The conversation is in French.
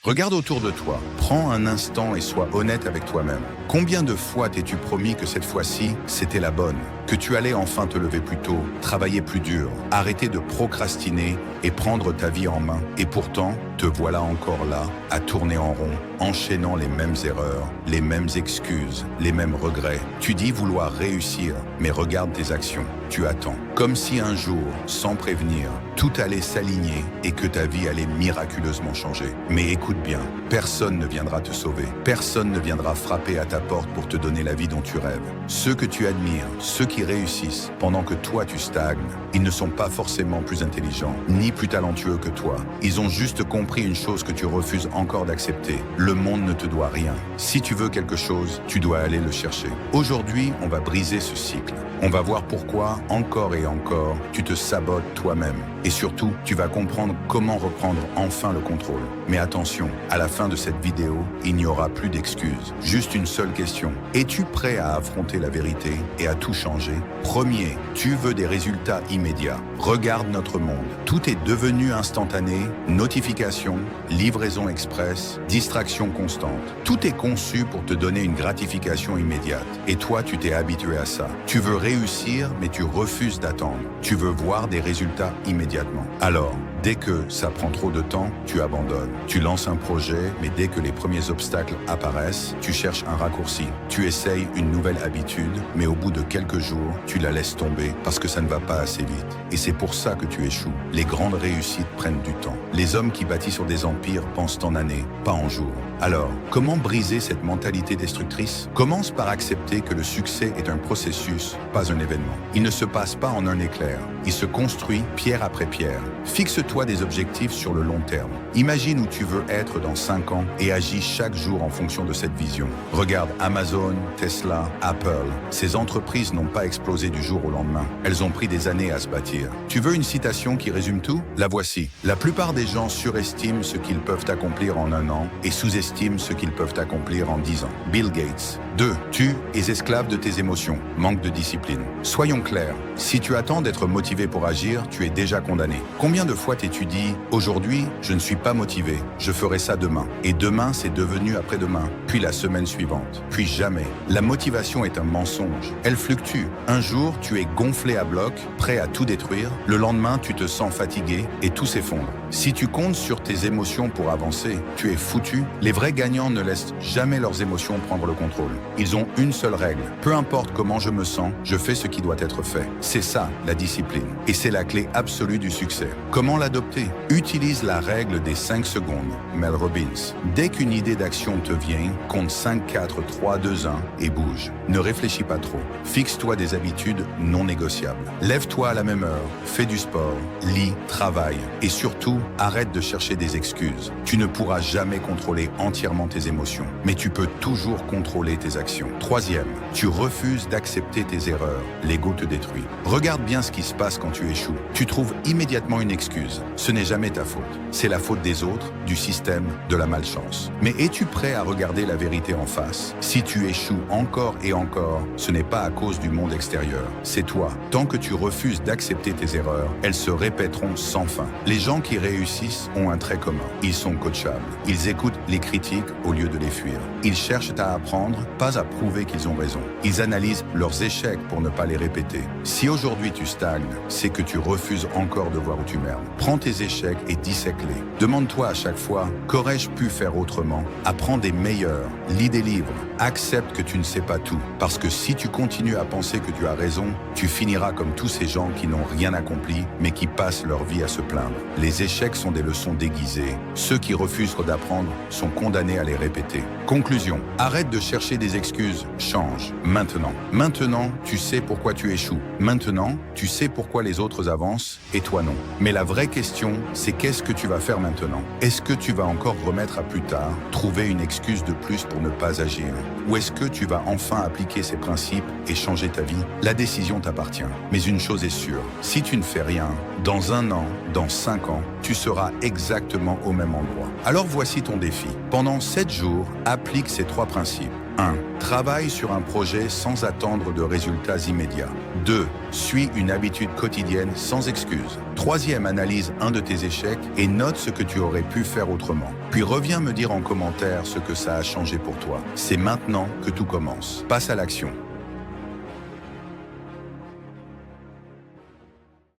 Regarde autour de toi, prends un instant et sois honnête avec toi-même. Combien de fois t'es-tu promis que cette fois-ci, c'était la bonne? Que tu allais enfin te lever plus tôt, travailler plus dur, arrêter de procrastiner et prendre ta vie en main. Et pourtant, te voilà encore là, à tourner en rond, enchaînant les mêmes erreurs, les mêmes excuses, les mêmes regrets. Tu dis vouloir réussir, mais regarde tes actions. Tu attends, comme si un jour, sans prévenir, tout allait s'aligner et que ta vie allait miraculeusement changer. Mais écoute bien, personne ne viendra te sauver. Personne ne viendra frapper à ta porte pour te donner la vie dont tu rêves. Ceux que tu admires, ceux qui réussissent, pendant que toi tu stagnes, ils ne sont pas forcément plus intelligents, ni plus talentueux que toi. Ils ont juste compris une chose que tu refuses encore d'accepter. Le monde ne te doit rien. Si tu veux quelque chose, tu dois aller le chercher. Aujourd'hui, on va briser ce cycle. On va voir pourquoi, encore et encore, tu te sabotes toi-même. Et surtout, tu vas comprendre comment reprendre enfin le contrôle. Mais attention, à la fin de cette vidéo, il n'y aura plus d'excuses. Juste une seule question. Es-tu prêt à affronter la vérité et à tout changer? Premier, tu veux des résultats immédiats. Regarde notre monde. Tout est devenu instantané, notifications, livraison express, distraction constante. Tout est conçu pour te donner une gratification immédiate. Et toi, tu t'es habitué à ça. Tu veux réussir, mais tu refuses d'attendre. Tu veux voir des résultats immédiatement. Alors, dès que ça prend trop de temps, tu abandonnes. Tu lances un projet, mais dès que les premiers obstacles apparaissent, tu cherches un raccourci. Tu essayes une nouvelle habitude, mais au bout de quelques jours, tu la laisses tomber parce que ça ne va pas assez vite. Et c'est pour ça que tu échoues. Les grandes réussites prennent du temps. Les hommes qui bâtissent sur des empires pensent en années, pas en jours. Alors, comment briser cette mentalité destructrice? Commence par accepter que le succès est un processus, pas un événement. Il ne se passe pas en un éclair. Il se construit pierre après pierre. Fixe-toi des objectifs sur le long terme. Imagine où tu veux être dans 5 ans et agis chaque jour en fonction de cette vision. Regarde Amazon, Tesla, Apple. Ces entreprises n'ont pas explosé du jour au lendemain. Elles ont pris des années à se bâtir. Tu veux une citation qui résume tout? La voici. La plupart des gens surestiment ce qu'ils peuvent accomplir en 1 an et sous-estiment ce qu'ils peuvent accomplir en 10 ans. Bill Gates. 2. Tu es esclave de tes émotions. Manque de discipline. Soyons clairs. Si tu attends d'être motivé pour agir, tu es déjà condamné. Combien de fois t'es-tu dit « Aujourd'hui, je ne suis pas motivé. Je ferai ça demain. » Et demain, c'est devenu après-demain. Puis la semaine suivante. Puis jamais. La motivation est un mensonge. Elle fluctue. Un jour, tu es gonflé à bloc, prêt à tout détruire. Le lendemain, tu te sens fatigué et tout s'effondre. Si tu comptes sur tes émotions pour avancer, tu es foutu. Les vrais gagnants ne laissent jamais leurs émotions prendre le contrôle. Ils ont une seule règle. Peu importe comment je me sens, je fais ce qui doit être fait. C'est ça, la discipline. Et c'est la clé absolue du succès. Comment l'adopter? Utilise la règle des 5 secondes. Mel Robbins. Dès qu'une idée d'action te vient, compte 5, 4, 3, 2, 1 et bouge. Ne réfléchis pas trop. Fixe-toi des habitudes non négociables. Lève-toi à la même heure. Fais du sport. Lis, travaille. Et surtout, arrête de chercher des excuses. Tu ne pourras jamais contrôler entièrement tes émotions, mais tu peux toujours contrôler tes actions. Troisième, tu refuses d'accepter tes erreurs. L'ego te détruit. Regarde bien ce qui se passe quand tu échoues. Tu trouves immédiatement une excuse. Ce n'est jamais ta faute. C'est la faute des autres, du système, de la malchance. Mais es-tu prêt à regarder la vérité en face? Si tu échoues encore et encore, ce n'est pas à cause du monde extérieur. C'est toi. Tant que tu refuses d'accepter tes erreurs, elles se répéteront sans fin. Les gens qui réussissent ont un trait commun. Ils sont coachables. Ils écoutent les critiques au lieu de les fuir. Ils cherchent à apprendre, pas à prouver qu'ils ont raison. Ils analysent leurs échecs pour ne pas les répéter. Si aujourd'hui tu stagnes, c'est que tu refuses encore de voir où tu merdes. Prends tes échecs et dissèque-les. Demande-toi à chaque fois, qu'aurais-je pu faire autrement? Apprends des meilleurs, lis des livres, accepte que tu ne sais pas tout. Parce que si tu continues à penser que tu as raison, tu finiras comme tous ces gens qui n'ont rien accompli, mais qui passent leur vie à se plaindre. Les échecs sont des leçons déguisées. Ceux qui refusent d'apprendre sont condamnés à les répéter. Conclusion, arrête de chercher des excuses, change, maintenant. Maintenant, tu sais pourquoi tu échoues. Maintenant, tu sais pourquoi les autres avancent et toi non. Mais la vraie question, c'est qu'est-ce que tu vas faire maintenant? Est-ce que tu vas encore remettre à plus tard, trouver une excuse de plus pour ne pas agir? Ou est-ce que tu vas enfin appliquer ces principes et changer ta vie? La décision t'appartient. Mais une chose est sûre, si tu ne fais rien, dans 1 an, dans 5 ans, tu seras exactement au même endroit. Alors voici ton défi. Pendant 7 jours, applique ces 3 principes. 1. Travaille sur un projet sans attendre de résultats immédiats. 2. Suis une habitude quotidienne sans excuse. 3e, analyse un de tes échecs et note ce que tu aurais pu faire autrement. Puis reviens me dire en commentaire ce que ça a changé pour toi. C'est maintenant que tout commence. Passe à l'action.